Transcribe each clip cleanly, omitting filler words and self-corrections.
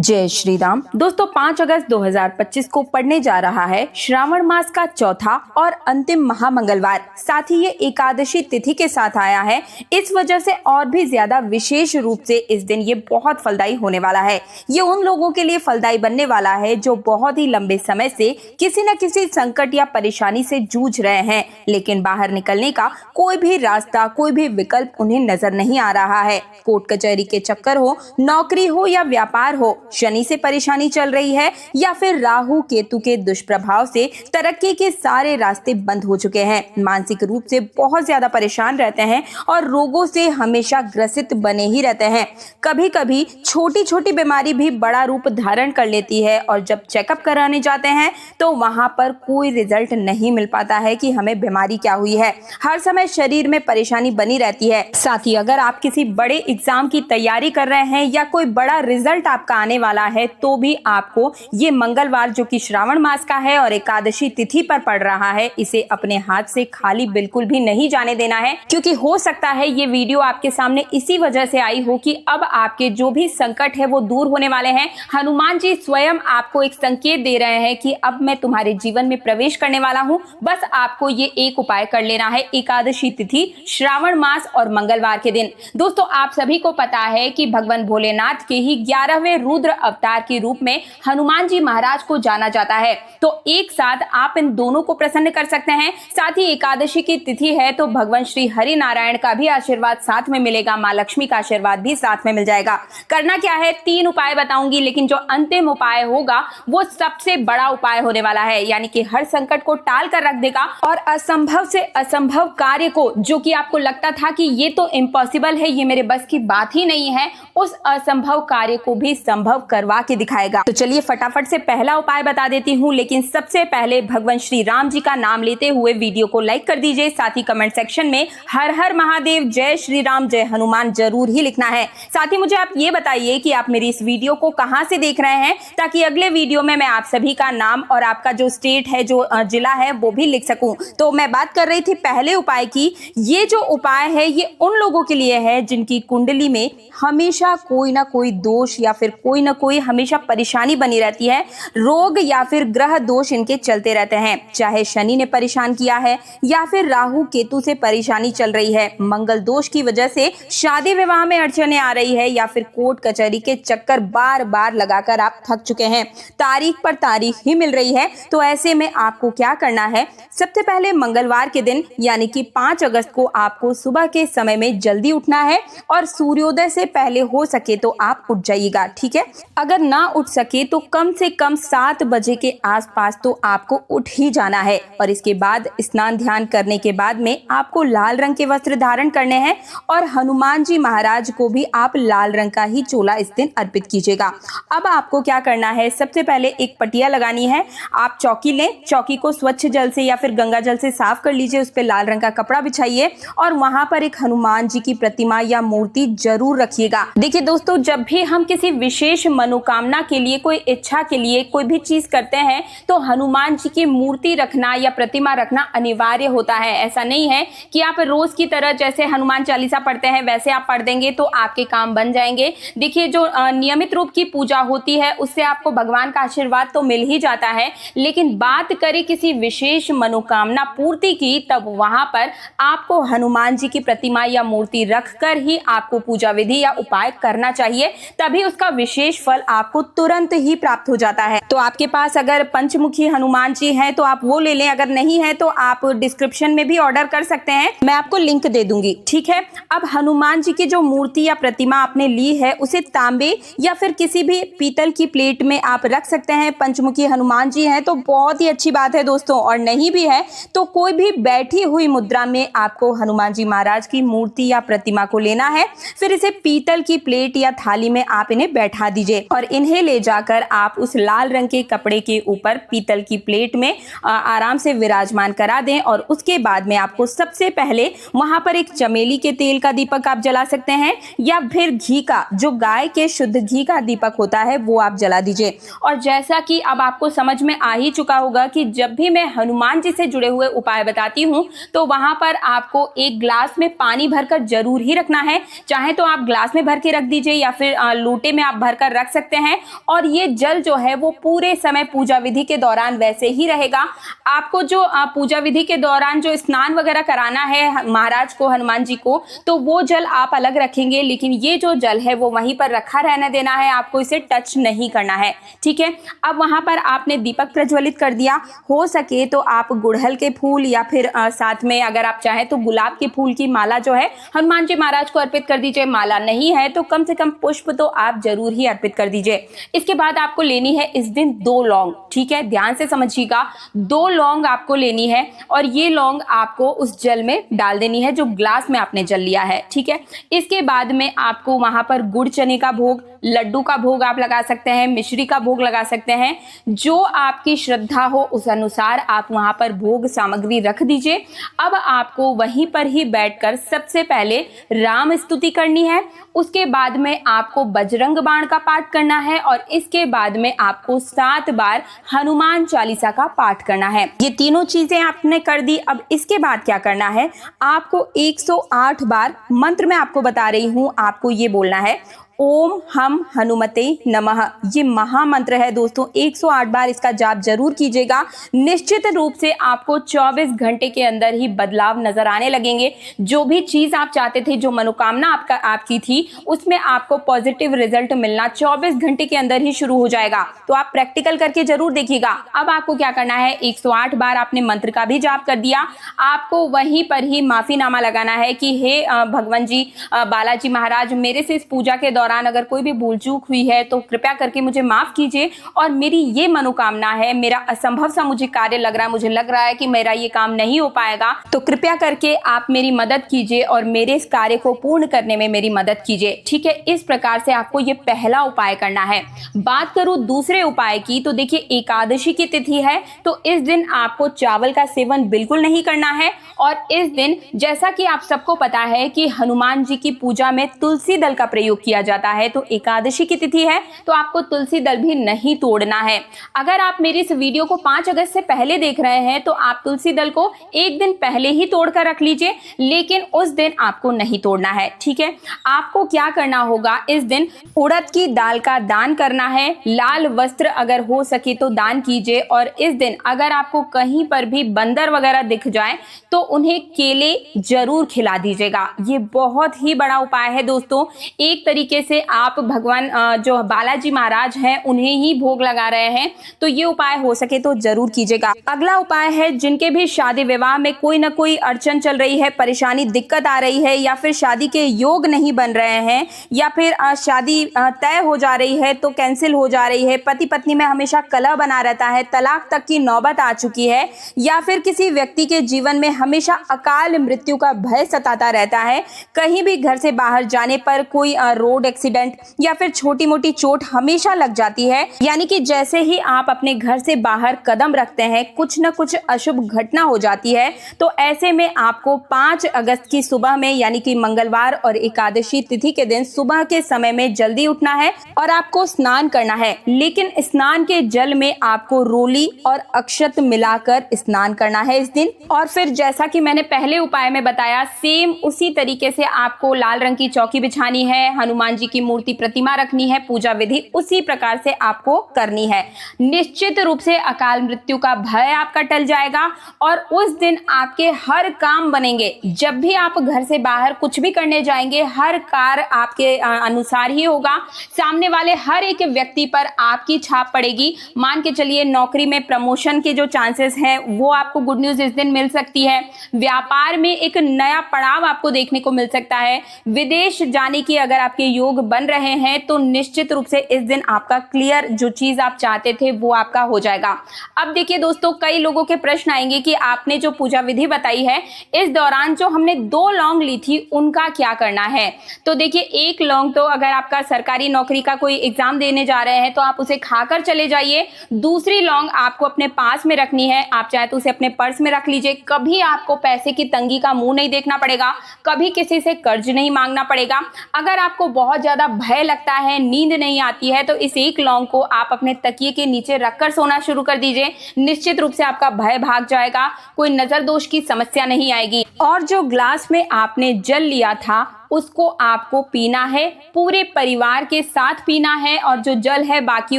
जय श्री राम। दोस्तों 5 अगस्त 2025 को पड़ने जा रहा है श्रावण मास का चौथा और अंतिम महामंगलवार। साथ ही ये एकादशी तिथि के साथ आया है, इस वजह से और भी ज्यादा विशेष रूप से इस दिन ये बहुत फलदायी होने वाला है। ये उन लोगों के लिए फलदायी बनने वाला है जो बहुत ही लंबे समय से किसी न किसी संकट या परेशानी से जूझ रहे हैं, लेकिन बाहर निकलने का कोई भी रास्ता, कोई भी विकल्प उन्हें नजर नहीं आ रहा है। कोर्ट कचहरी के चक्कर हो, नौकरी हो या व्यापार हो, शनि से परेशानी चल रही है या फिर राहु केतु के दुष्प्रभाव से तरक्की के सारे रास्ते बंद हो चुके हैं, मानसिक रूप से बहुत ज्यादा परेशान रहते हैं और रोगों से हमेशा ग्रसित बने ही रहते हैं। कभी कभी छोटी छोटी बीमारी भी बड़ा रूप धारण कर लेती है और जब चेकअप कराने जाते हैं तो वहां पर कोई रिजल्ट नहीं मिल पाता है कि हमें बीमारी क्या हुई है। हर समय शरीर में परेशानी बनी रहती है। साथ ही अगर आप किसी बड़े एग्जाम की तैयारी कर रहे हैं या कोई बड़ा रिजल्ट आपका आने वाला है तो भी आपको ये मंगलवार जो कि श्रावण मास का है और एकादशी तिथि पर पड़ रहा है, इसे अपने हाथ से खाली बिल्कुल भी नहीं जाने देना है, क्योंकि हो सकता है ये वीडियो आपके सामने इसी वजह से आई हो कि अब आपके जो भी संकट है वो दूर होने वाले हैं। हनुमान जी स्वयं आपको एक संकेत दे रहे हैं कि अब मैं तुम्हारे जीवन में प्रवेश करने वाला हूं, बस आपको ये एक उपाय कर लेना है एकादशी तिथि, श्रावण मास और मंगलवार के दिन। दोस्तों आप सभी को पता है कि भगवान भोलेनाथ के ही 11वें रुद्र अवतार के रूप में हनुमान जी महाराज को जाना जाता है, तो एक साथ आप इन दोनों को प्रसन्न कर सकते हैं। साथ ही एकादशी की तिथि है तो भगवान श्री हरि नारायण का भी आशीर्वाद साथ में मिलेगा, माँ लक्ष्मी का आशीर्वाद भी साथ में मिल जाएगा। करना क्या है, 3 उपाय बताऊंगी, लेकिन जो अंतिम उपाय होगा वो सबसे बड़ा उपाय होने वाला है, यानी कि हर संकट को टाल कर रख देगा और असंभव से असंभव कार्य को, जो कि आपको लगता था कि ये तो इम्पॉसिबल है, ये मेरे बस की बात ही नहीं है, उस असंभव कार्य को भी संभव करवा के दिखाएगा। तो चलिए फटाफट से पहला उपाय बता देती हूँ, लेकिन सबसे पहले भगवान श्री राम जी का नाम लेते हुए वीडियो को लाइक कर दीजिए। साथ ही कमेंट सेक्शन में हर हर महादेव, जय श्री राम, जय हनुमान जरूर ही लिखना है। साथ ही मुझे आप ये बताइए कि आप मेरी इस वीडियो को कहां से देख रहे हैं, ताकि अगले वीडियो में मैं आप सभी का नाम और आपका जो स्टेट है, जो जिला है, वो भी लिख सकूं। तो मैं बात कर रही थी पहले उपाय की। ये जो उपाय है ये उन लोगों के लिए है जिनकी कुंडली में हमेशा कोई ना कोई दोष या फिर कोई ना कोई हमेशा परेशानी बनी रहती है, रोग या फिर ग्रह दोष इनके चलते रहते हैं। चाहे शनि ने परेशान किया है या फिर राहु केतु से परेशानी चल रही है, मंगल दोष की वजह से शादी विवाह में अड़चने आ रही है, या फिर कोर्ट कचहरी के चक्कर बार बार लगाकर आप थक चुके हैं, तारीख पर तारीख ही मिल रही है। तो ऐसे में आपको क्या करना है, सबसे पहले मंगलवार के दिन यानी कि 5 अगस्त को आपको सुबह के समय में जल्दी उठना है और सूर्योदय से पहले हो सके तो आप उठ जाइएगा, ठीक है। अगर ना उठ सके तो कम से कम 7 बजे के आसपास तो आपको उठ ही जाना है। और इसके बाद स्नान ध्यान करने के बाद में आपको लाल रंग के वस्त्र धारण करने हैं और हनुमान जी महाराज को भी आप लाल रंग का ही चोला इस दिन अर्पित कीजिएगा। अब आपको क्या करना है, सबसे पहले एक पटिया लगानी है। आप चौकी लें, चौकी को स्वच्छ जल से या फिर गंगा जल से साफ कर लीजिए, उस पर लाल रंग का कपड़ा बिछाइए और वहां पर एक हनुमान जी की प्रतिमा या मूर्ति जरूर रखिएगा। देखिए दोस्तों, जब भी हम किसी विशेष मनोकामना के लिए, कोई इच्छा के लिए कोई भी चीज करते हैं तो हनुमान जी की मूर्ति रखना या प्रतिमा रखना अनिवार्य होता है। ऐसा नहीं है कि आप रोज की तरह जैसे हनुमान चालीसा पढ़ते हैं वैसे आप पढ़ देंगे तो आपके काम बन जाएंगे। देखिए जो नियमित रूप की पूजा होती है उससे आपको भगवान का आशीर्वाद तो मिल ही जाता है, लेकिन बात करें किसी विशेष मनोकामना पूर्ति की, तब वहां पर आपको हनुमान जी की प्रतिमा या मूर्ति रखकर ही आपको पूजा विधि या उपाय करना चाहिए, तभी उसका विशेष फल आपको तुरंत ही प्राप्त हो जाता है। तो आपके पास अगर पंचमुखी हनुमान जी हैं तो आप वो ले लें, अगर नहीं है तो आप डिस्क्रिप्शन में भी ऑर्डर कर सकते हैं, मैं आपको लिंक दे दूंगी, ठीक है। अब हनुमान जी की जो मूर्ति या प्रतिमा आपने ली है उसे तांबे या फिर किसी भी पीतल की प्लेट में आप रख सकते हैं। पंचमुखी हनुमान जी हैं तो बहुत ही अच्छी बात है दोस्तों, और नहीं भी है तो कोई भी बैठी हुई मुद्रा में आपको हनुमान जी महाराज की मूर्ति या प्रतिमा को लेना है, फिर इसे पीतल की प्लेट या थाली में आप इन्हें बैठा दीजिए और इन्हें ले जाकर आप उस लाल रंग के कपड़े के ऊपर पीतल की प्लेट में आराम से विराजमान करा दें। और उसके बाद में आपको सबसे पहले वहां पर एक चमेली के तेल का दीपक आप जला सकते हैं या फिर घी का, जो गाय के शुद्ध घी का दीपक होता है वो आप जला दीजिए। और जैसा कि अब आपको समझ में आ ही चुका होगा कि जब भी मैं हनुमान जी से जुड़े हुए उपाय बताती हूँ तो वहां पर आपको एक ग्लास में पानी भरकर जरूर ही रखना है। चाहे तो आप ग्लास में भर के रख दीजिए या फिर लोटे में आप भरकर पर रख सकते हैं और ये जल जो है वो पूरे समय पूजा विधि के दौरान वैसे ही रहेगा। आपको जो पूजा विधि के दौरान जो स्नान वगैरह कराना है महाराज को, हनुमान जी को, तो वो जल आप अलग रखेंगे, लेकिन ये जो जल है वो वहीं पर रखा रहने देना है, आपको इसे टच नहीं करना है। ठीक है, अब वहां पर आपने दीपक प्रज्वलित कर दिया। हो सके तो आप गुड़हल के फूल या फिर साथ में अगर आप चाहें तो गुलाब के फूल की माला जो है हनुमान जी महाराज को अर्पित कर दीजिए। माला नहीं है तो कम से कम पुष्प तो आप जरूर ही अर्पित कर दीजिए। इसके बाद आपको लेनी है इस दिन 2 लौंग। ठीक है, ध्यान से समझिएगा, 2 लौंग आपको लेनी है और ये लौंग आपको उस जल में डाल देनी है जो ग्लास में आपने जल लिया है। ठीक है, इसके बाद में आपको वहां पर गुड़ चने का भोग, लड्डू का भोग आप लगा सकते हैं, मिश्री का भोग लगा सकते हैं, जो आपकी श्रद्धा हो उस अनुसार आप वहां पर भोग सामग्री रख दीजिए। अब आपको वहीं पर ही बैठकर सबसे पहले राम स्तुति करनी है, उसके बाद में आपको बजरंग बाण का पाठ करना है और इसके बाद में आपको 7 बार हनुमान चालीसा का पाठ करना है। ये तीनों चीजें आपने कर दी। अब इसके बाद क्या करना है, आपको 108 बार मंत्र में आपको बता रही हूं, आपको ये बोलना है ओम हम हनुमते नमः। ये महामंत्र है दोस्तों, 108 बार इसका जाप जरूर कीजिएगा। निश्चित रूप से आपको 24 घंटे के अंदर ही बदलाव नजर आने लगेंगे। जो भी चीज आप चाहते थे, जो मनोकामना आपकी थी, उसमें आपको पॉजिटिव रिजल्ट मिलना 24 घंटे के अंदर ही शुरू हो जाएगा। तो आप प्रैक्टिकल करके जरूर देखिएगा। अब आपको क्या करना है, 108 बार आपने मंत्र का भी जाप कर दिया, आपको वहीं पर ही माफीनामा लगाना है कि हे भगवान जी, बालाजी महाराज, मेरे से इस पूजा के दौरान अगर कोई भी भूल चूक हुई है तो कृपया करके मुझे माफ कीजिए और मेरी ये मनोकामना है, मेरा असंभव सा मुझे कार्य लग रहा है, मुझे लग रहा है कि मेरा ये काम नहीं हो पाएगा, तो कृपया करके आप मेरी मदद कीजिए और मेरे इस कार्य को पूर्ण करने में मेरी मदद कीजिए। ठीक है, इस प्रकार से आपको ये पहला उपाय करना है। बात करूं दूसरे उपाय की, तो देखिए एकादशी की तिथि है, तो इस दिन आपको चावल का सेवन बिल्कुल नहीं करना है और इस दिन जैसा कि आप सबको पता है कि हनुमान जी की पूजा में तुलसी दल का प्रयोग किया जाता है, तो एकादशी की तिथि है तो आपको तुलसी दल भी नहीं तोड़ना है। अगर आप मेरी इस वीडियो को 5 अगस्त से पहले देख रहे हैं तो आप तुलसी दल को एक दिन पहले ही तोड़कर रख लीजिए, लेकिन उस दिन आपको नहीं तोड़ना है। ठीक है, आपको क्या करना होगा, इस दिन उड़द की दाल का दान करना है, लाल वस्त्र अगर हो सके तो दान कीजिए और इस दिन अगर आपको कहीं पर भी बंदर वगैरह दिख जाए तो उन्हें केले जरूर खिला दीजिएगा। ये बहुत ही बड़ा उपाय है दोस्तों। एक तरीके से आप भगवान जो बालाजी महाराज हैं उन्हें ही भोग लगा रहे हैं, तो ये उपाय हो सके तो जरूर कीजिएगा। अगला उपाय है, जिनके भी शादी विवाह में कोई ना कोई अड़चन चल रही है, परेशानी दिक्कत आ रही है, या फिर शादी के योग नहीं बन रहे हैं, या फिर शादी तय हो जा रही है तो कैंसिल हो जा रही है, पति पत्नी में हमेशा कलह बना रहता है, तलाक तक की नौबत आ चुकी है, या फिर किसी व्यक्ति के जीवन में हमेशा अकाल मृत्यु का भय सताता रहता है, कहीं भी घर से बाहर जाने पर कोई रोड एक्सीडेंट या फिर छोटी मोटी चोट हमेशा लग जाती है, यानी कि जैसे ही आप अपने घर से बाहर कदम रखते हैं कुछ न कुछ अशुभ घटना हो जाती है। तो ऐसे में आपको 5 अगस्त की सुबह में, यानी कि मंगलवार और एकादशी तिथि के दिन सुबह के समय में जल्दी उठना है और आपको स्नान करना है, लेकिन स्नान के जल में आपको रोली और अक्षत मिलाकर स्नान करना है इस दिन। और फिर जैसा कि मैंने पहले उपाय में बताया, सेम उसी तरीके से आपको लाल रंग की चौकी बिछानी है, हनुमान जी की मूर्ति प्रतिमा रखनी है, पूजा विधि उसी प्रकार से आपको करनी है। निश्चित रूप से अकाल मृत्यु का भय आपका टल जाएगा और उस दिन आपके हर काम बनेंगे। जब भी आप घर से बाहर कुछ भी करने जाएंगे, हर कार्य आपके अनुसार ही होगा। सामने वाले हर एक व्यक्ति पर आपकी छाप पड़ेगी। मान के चलिए नौकरी में प्रमोशन के जो चांसेस हैं वो आपको गुड न्यूज इस दिन मिल सकती है। व्यापार में एक नया पड़ाव आपको देखने को मिल सकता है। विदेश जाने की अगर आपके योग बन रहे हैं तो निश्चित रूप से इस दिन आपका क्लियर जो चीज आप चाहते थे वो आपका हो जाएगा। अब देखिए दोस्तों, कई लोगों के प्रश्न आएंगे कि आपने जो पूजा विधि बताई है इस दौरान जो हमने 2 लौंग ली थी उनका क्या करना है। तो देखिए, 1 लौंग तो अगर आपका सरकारी नौकरी का कोई एग्जाम देने जा रहे हैं तो आप उसे खाकर चले जाइए। दूसरी लौंग आपको अपने पास में रखनी है, आप चाहे तो उसे अपने पर्स में रख लीजिए। कभी आपको पैसे की तंगी का मुंह नहीं देखना पड़ेगा, कभी किसी से कर्ज नहीं मांगना पड़ेगा। अगर आपको बहुत ज्यादा भय लगता है, नींद नहीं आती है, तो इस 1 लौंग को आप अपने तकिए के नीचे रखकर सोना शुरू कर दीजिए। निश्चित रूप से आपका भय भाग जाएगा, कोई नजर दोष की समस्या नहीं आएगी। और जो ग्लास में आपने जल लिया था उसको आपको पीना है, पूरे परिवार के साथ पीना है, और जो जल है बाकी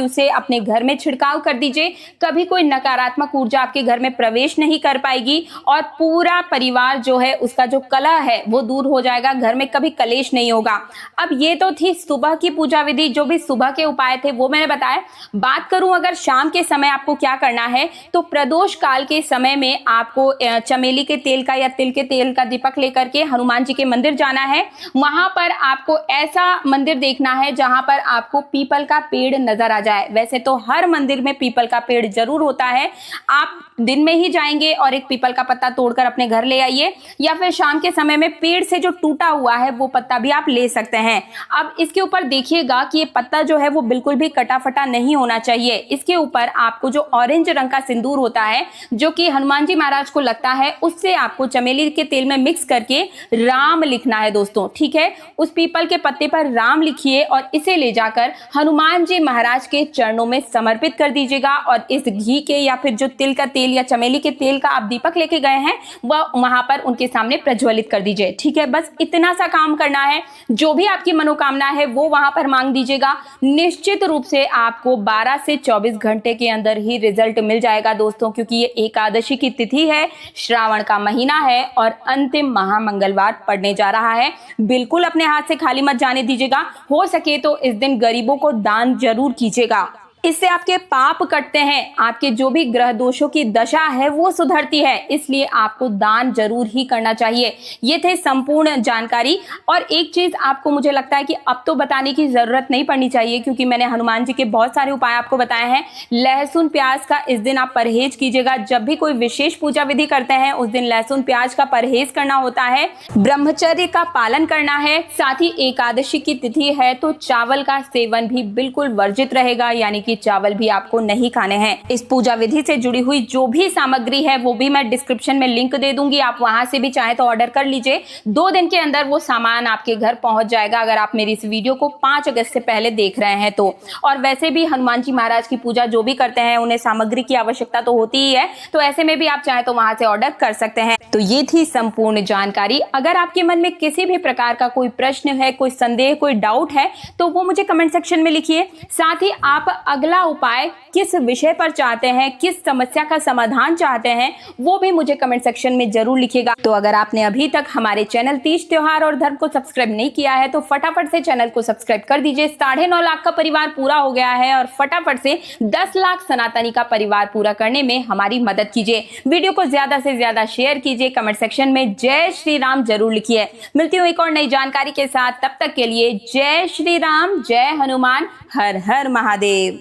उसे अपने घर में छिड़काव कर दीजिए। कभी कोई नकारात्मक ऊर्जा आपके घर में प्रवेश नहीं कर पाएगी और पूरा परिवार जो है उसका जो कलह है वो दूर हो जाएगा, घर में कभी कलेश नहीं होगा। अब ये तो थी सुबह की पूजा विधि, जो भी सुबह के उपाय थे वो मैंने बताया। बात करूं अगर शाम के समय आपको क्या करना है, तो प्रदोष काल के समय में आपको चमेली के तेल का या तिल के तेल का दीपक लेकर के हनुमान जी के मंदिर जाना है। वहां पर आपको ऐसा मंदिर देखना है जहां पर आपको पीपल का पेड़ नजर आ जाए। वैसे तो हर मंदिर में पीपल का पेड़ जरूर होता है, आप दिन में ही जाएंगे और एक पीपल का पत्ता तोड़कर अपने घर ले आइए, या फिर शाम के समय में पेड़ से जो टूटा हुआ है वो पत्ता भी आप ले सकते हैं। अब इसके ऊपर देखिएगा कि ये पत्ता जो है वो बिल्कुल भी कटा फटा नहीं होना चाहिए। इसके ऊपर आपको जो ऑरेंज रंग का सिंदूर होता है जो कि हनुमान जी महाराज को लगता है, उससे आपको चमेली के तेल में मिक्स करके राम लिखना है दोस्तों, ठीक है। उस पीपल के पत्ते पर राम लिखिए और इसे ले जाकर हनुमान जी महाराज के चरणों में समर्पित कर दीजिएगा, और इस घी के या फिर जो तिल का तेल या चमेली के तेल का आप दीपक लेके गए हैं वह वहां पर उनके सामने प्रज्वलित कर दीजिए, ठीक है। बस इतना सा काम करना है, जो भी आपकी मनोकामना है वो वहां पर मांग दीजिएगा। निश्चित रूप से आपको 12 से 24 घंटे के अंदर ही रिजल्ट मिल जाएगा दोस्तों, क्योंकि ये एकादशी की तिथि है, श्रावण का महीना है और अंतिम महामंगलवार पड़ने जा रहा है। बिल्कुल अपने हाथ से खाली मत जाने दीजिएगा। हो सके तो इस दिन गरीबों को दान जरूर कीजिएगा, इससे आपके पाप कटते हैं, आपके जो भी ग्रह दोषों की दशा है वो सुधरती है, इसलिए आपको दान जरूर ही करना चाहिए। ये थे संपूर्ण जानकारी। और एक चीज आपको मुझे लगता है कि अब तो बताने की जरूरत नहीं पड़नी चाहिए, क्योंकि मैंने हनुमान जी के बहुत सारे उपाय आपको बताए हैं। लहसुन प्याज का इस दिन आप परहेज कीजिएगा। जब भी कोई विशेष पूजा विधि करते हैं उस दिन लहसुन प्याज का परहेज करना होता है, ब्रह्मचर्य का पालन करना है। साथ ही एकादशी की तिथि है तो चावल का सेवन भी बिल्कुल वर्जित रहेगा, यानी कि चावल भी आपको नहीं खाने हैं। इस पूजा विधि से जुड़ी हुई जो भी सामग्री है वो भी मैं डिस्क्रिप्शन में लिंक दे दूंगी, आप वहां से भी चाहे तो ऑर्डर कर लीजिए। 2 दिन के अंदर वो सामान आपके घर पहुंच जाएगा, अगर आप मेरी इस वीडियो को 5 अगस्त से पहले देख रहे हैं तो। और वैसे भी हनुमान जी महाराज की पूजा जो भी करते हैं उन्हें सामग्री की आवश्यकता तो होती ही है, तो ऐसे में भी आप चाहे तो वहां से ऑर्डर कर सकते हैं। तो ये थी संपूर्ण जानकारी। अगर आपके मन में किसी भी प्रकार का कोई प्रश्न है, कोई संदेह, कोई डाउट है तो वो मुझे कमेंट सेक्शन में लिखिए। साथ ही आप अगला उपाय किस विषय पर चाहते हैं, किस समस्या का समाधान चाहते हैं, वो भी मुझे कमेंट सेक्शन में जरूर लिखिएगा। तो अगर आपने अभी तक हमारे चैनल तीज त्योहार और धर्म को सब्सक्राइब नहीं किया है तो फटाफट से चैनल को सब्सक्राइब कर दीजिए। 9.5 लाख का परिवार पूरा हो गया है और फटाफट से 10 लाख सनातनी का परिवार पूरा करने में हमारी मदद कीजिए। वीडियो को ज्यादा से ज्यादा शेयर कीजिए, कमेंट सेक्शन में जय श्री राम जरूर लिखिए। मिलती हूँ एक और नई जानकारी के साथ, तब तक के लिए जय श्री राम, जय हनुमान, हर हर महादेव।